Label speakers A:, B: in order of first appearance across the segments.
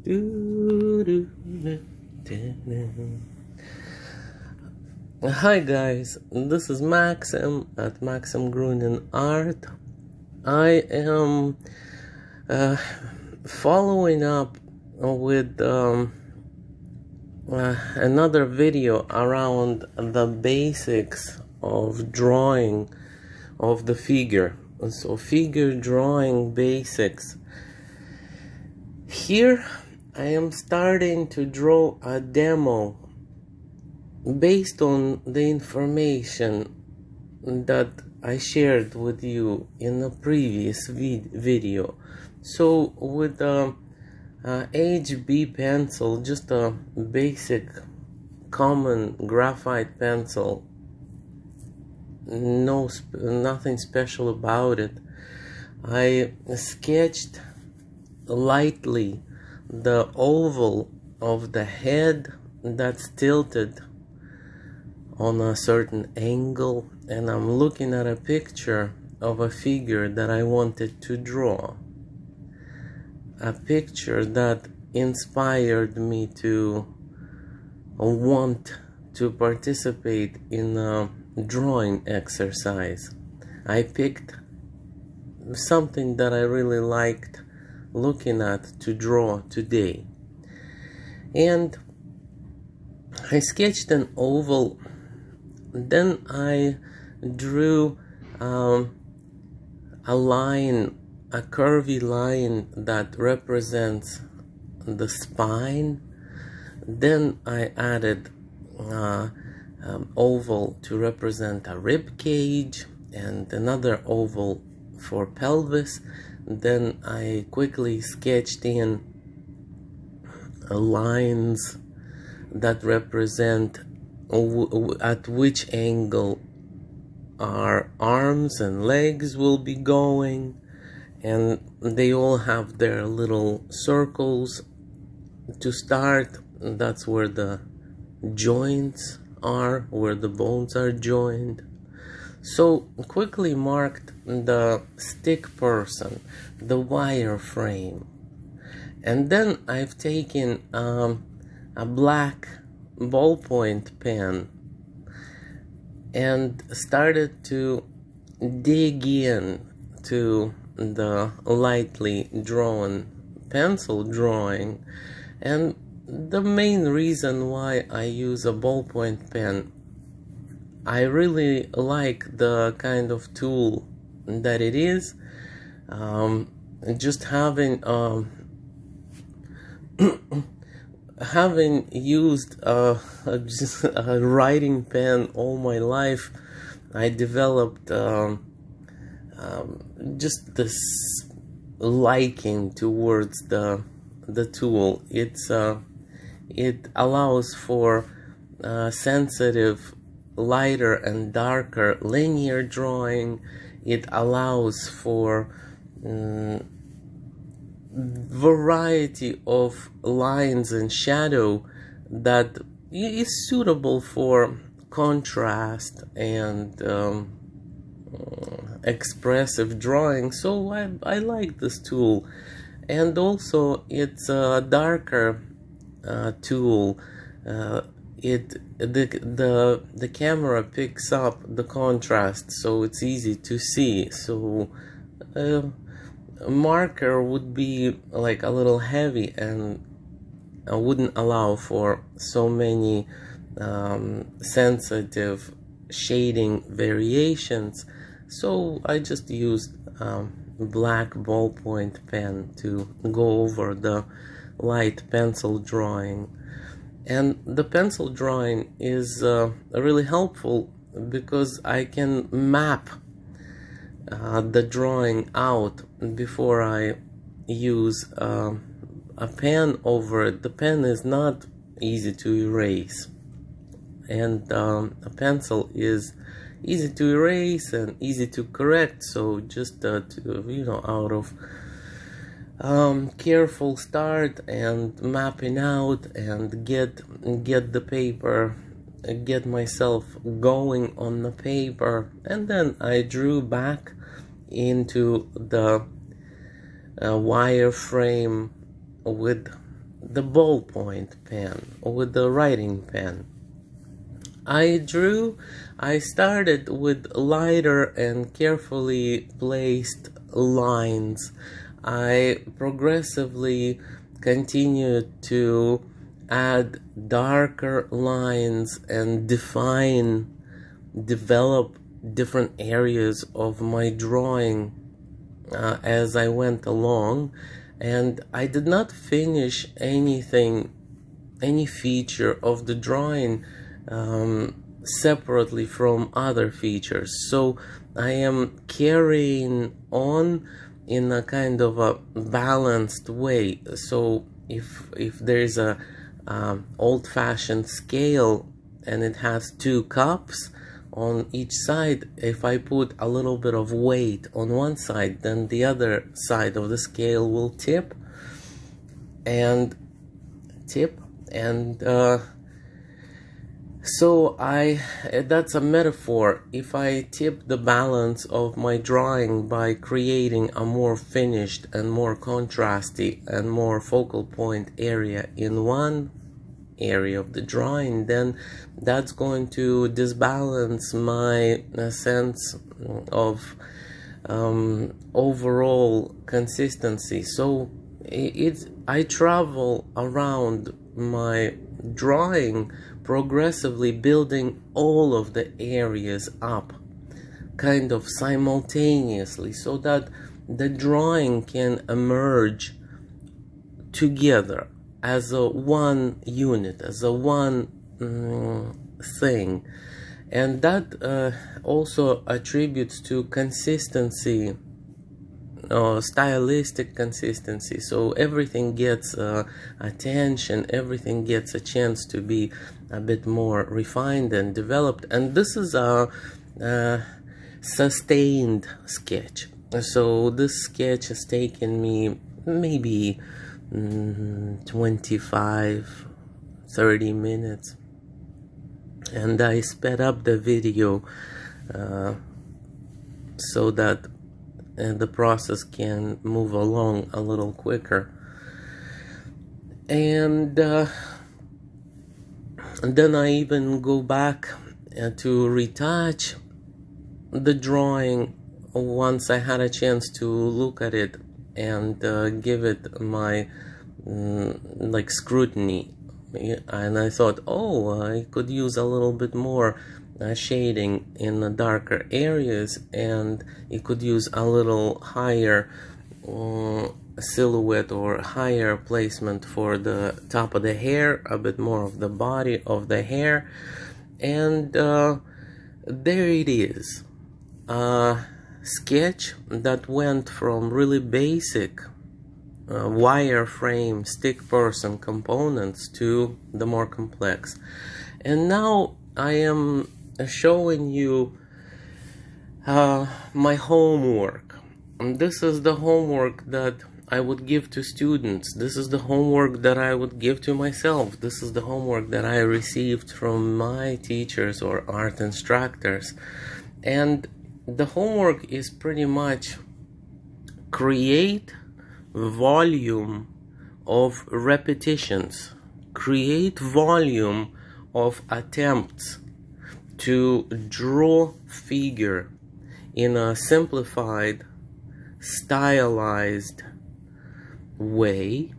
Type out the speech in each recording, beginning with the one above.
A: Hi guys, this is Maxim at Maxim Art. I am following up with another video around the basics of drawing of the figure. So figure drawing basics. Here I am starting to draw a demo based on the information that I shared with you in a previous video. So with the HB pencil, just a basic common graphite pencil, nothing special about it, I sketched lightly the oval of the head that's tilted on a certain angle, and I'm looking at a picture of a figure that I wanted to draw, a picture that inspired me to want to participate in a drawing exercise. I picked something that I really liked looking at to draw today, and I sketched an oval. Then I drew a line, a curvy line that represents the spine. Then I added oval to represent a rib cage and another oval for pelvis. Then I quickly sketched in lines that represent at which angle our arms and legs will be going, and they all have their little circles to start. That's where the joints are, where the bones are joined. So quickly marked the stick person, the wire frame, and then I've taken a black ballpoint pen and started to dig in to the lightly drawn pencil drawing. And the main reason why I use a ballpoint pen, I really like the kind of tool that it is. Just having having used a writing pen all my life, I developed just this liking towards the tool. It allows for sensitive, lighter and darker linear drawing. It allows for variety of lines and shadow that is suitable for contrast and expressive drawing. So I like this tool, and also it's a darker tool. The camera picks up the contrast, so it's easy to see. So a marker would be like a little heavy and wouldn't allow for so many sensitive shading variations. So I just used black ballpoint pen to go over the light pencil drawing. And the pencil drawing is really helpful because I can map the drawing out before I use a pen over it. The pen is not easy to erase, and a pencil is easy to erase and easy to correct. So just out of careful start and mapping out and get the paper, get myself going on the paper, and then I drew back into the wireframe with the ballpoint pen, with the writing pen. I started with lighter and carefully placed lines. I progressively continued to add darker lines and develop different areas of my drawing as I went along. And I did not finish any feature of the drawing separately from other features. So I am carrying on in a kind of a balanced way. So if there's a old-fashioned scale and it has 2 cups on each side, if I put a little bit of weight on one side, then the other side of the scale will tip and so that's a metaphor. If I tip the balance of my drawing by creating a more finished and more contrasty and more focal point area in one area of the drawing, then that's going to disbalance my sense of overall consistency. So I travel around my drawing progressively, building all of the areas up kind of simultaneously, so that the drawing can emerge together as a one unit, as a one thing. And that also attributes to consistency, stylistic consistency. So everything gets attention, everything gets a chance to be a bit more refined and developed. And this is a sustained sketch. So this sketch has taken me maybe 25-30 minutes, and I sped up the video so that the process can move along a little quicker. And then I even go back to retouch the drawing once I had a chance to look at it and give it my like scrutiny. And I thought, oh, I could use a little bit more shading in the darker areas, and it could use a little higher silhouette or higher placement for the top of the hair, a bit more of the body of the hair. And there it is, a sketch that went from really basic wireframe stick person components to the more complex. And now I am showing you my homework. And this is the homework that I would give to students. This is the homework that I would give to myself. This is the homework that I received from my teachers or art instructors. And the homework is pretty much create volume of repetitions, create volume of attempts to draw figure in a simplified, stylized way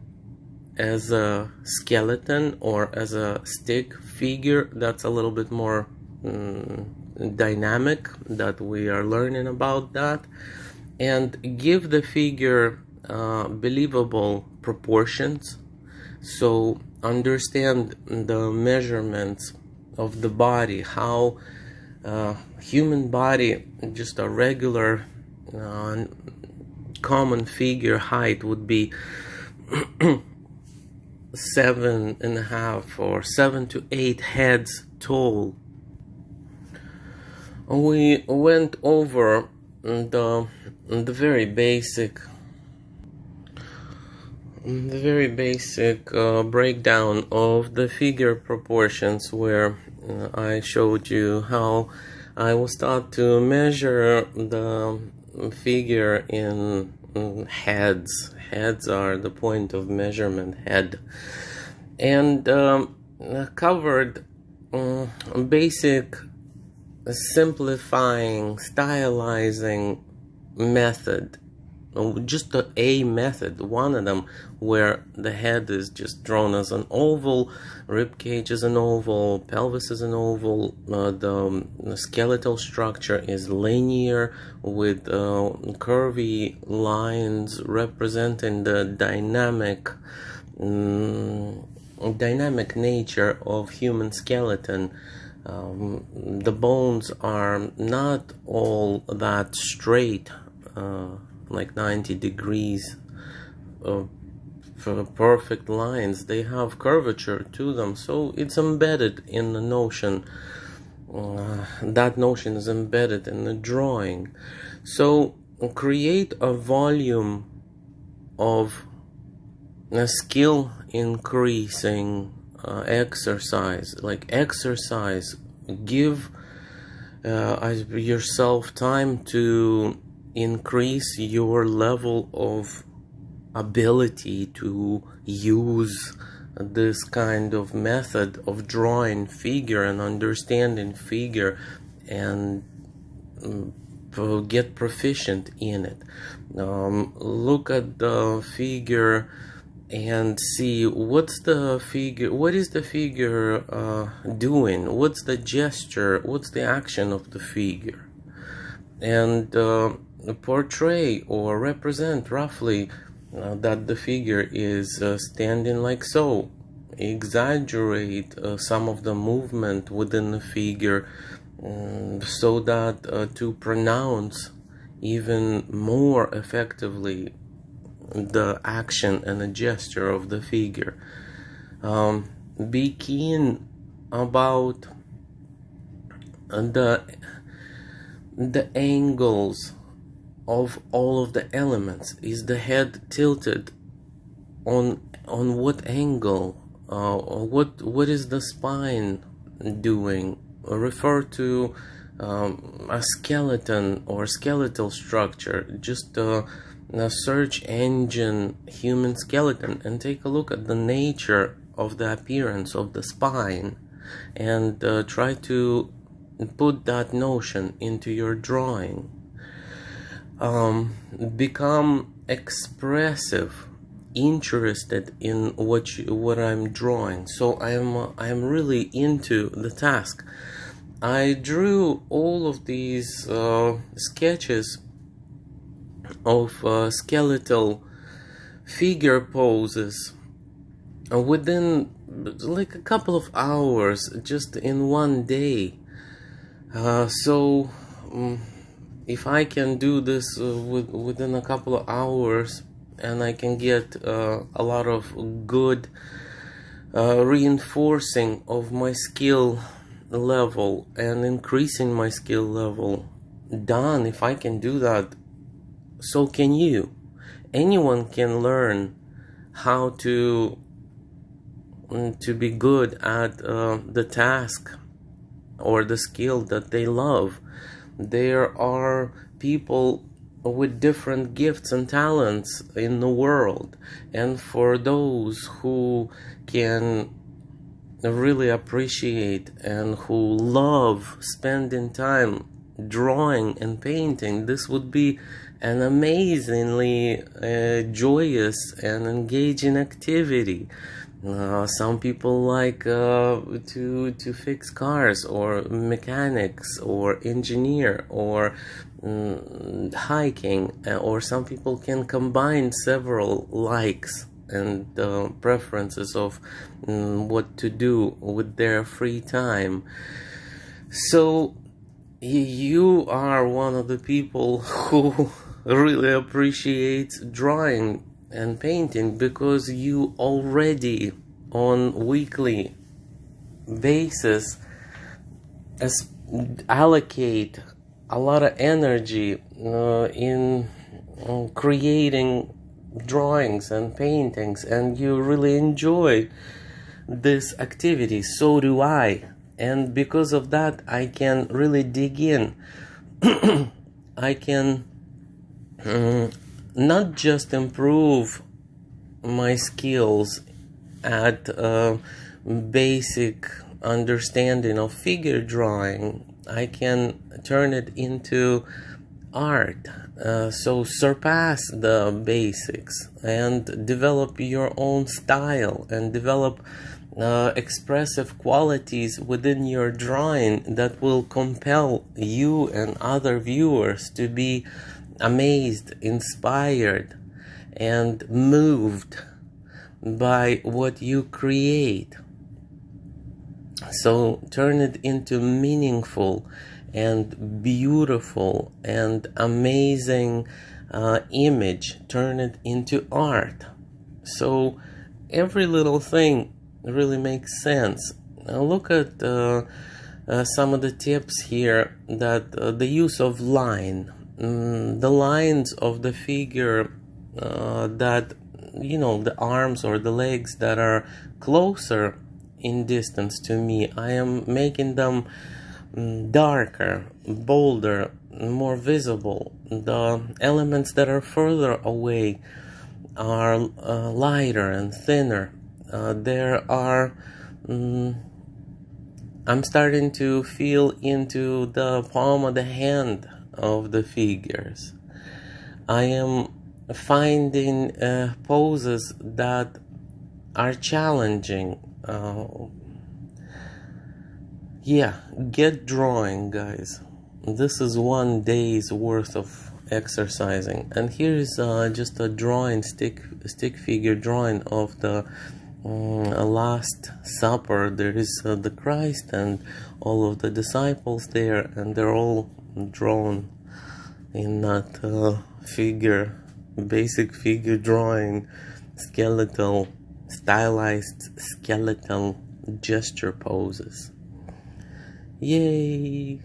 A: as a skeleton or as a stick figure that's a little bit more dynamic, that we are learning about that, and give the figure believable proportions. So understand the measurements of the body, how human body, just a regular common figure height would be 7.5 or 7 to 8 heads tall. We went over the very basic breakdown of the figure proportions, where I showed you how I will start to measure the figure in heads. Heads are the point of measurement, head. And covered basic simplifying, stylizing method. Just a method, one of them, where the head is just drawn as an oval, rib cage is an oval, pelvis is an oval, the skeletal structure is linear with curvy lines representing the dynamic nature of human skeleton. The bones are not all that straight, like 90 degrees, for perfect lines. They have curvature to them, so it's embedded in the notion. That notion is embedded in the drawing. So create a volume of a skill increasing exercise, like exercise. Give yourself time to increase your level of ability to use this kind of method of drawing figure and understanding figure, and get proficient in it. Look at the figure and see what is the figure doing, what's the gesture, what's the action of the figure, and portray or represent roughly that the figure is standing like so. Exaggerate some of the movement within the figure, so that to pronounce even more effectively the action and the gesture of the figure. Be keen about the angles of all of the elements. Is the head tilted on what angle? What is the spine doing? Refer to a skeleton or skeletal structure. Just a search engine human skeleton and take a look at the nature of the appearance of the spine, and try to put that notion into your drawing. Become expressive, interested in what I'm drawing. So I am really into the task. I drew all of these sketches of skeletal figure poses within like a couple of hours, just in one day. So if I can do this within a couple of hours, and I can get a lot of good reinforcing of my skill level and increasing my skill level done, if I can do that, so can you. Anyone can learn how to be good at the task or the skill that they love. There are people with different gifts and talents in the world, and for those who can really appreciate and who love spending time drawing and painting, this would be an amazingly joyous and engaging activity. Some people like to fix cars, or mechanics, or engineer, or hiking, or some people can combine several likes and preferences of what to do with their free time. So you are one of the people who really appreciates drawing and painting, because you already on weekly basis allocate a lot of energy in creating drawings and paintings, and you really enjoy this activity. So do I, and because of that I can really dig in. I can not just improve my skills at basic understanding of figure drawing, I can turn it into art. So surpass the basics and develop your own style and develop expressive qualities within your drawing that will compel you and other viewers to be amazed, inspired, and moved by what you create. So turn it into meaningful and beautiful and amazing image. Turn it into art. So every little thing really makes sense. Now look at some of the tips here, that the use of line, the lines of the figure, that the arms or the legs that are closer in distance to me, I am making them darker, bolder, more visible. The elements that are further away are lighter and thinner. I'm starting to feel into the palm of the hand of the figures. I am finding poses that are challenging. Get drawing, guys. This is one day's worth of exercising. And here's just a drawing, stick figure drawing of the Last Supper. There is the Christ and all of the disciples there, and they're all drawn in that basic figure drawing, stylized skeletal gesture poses. Yay!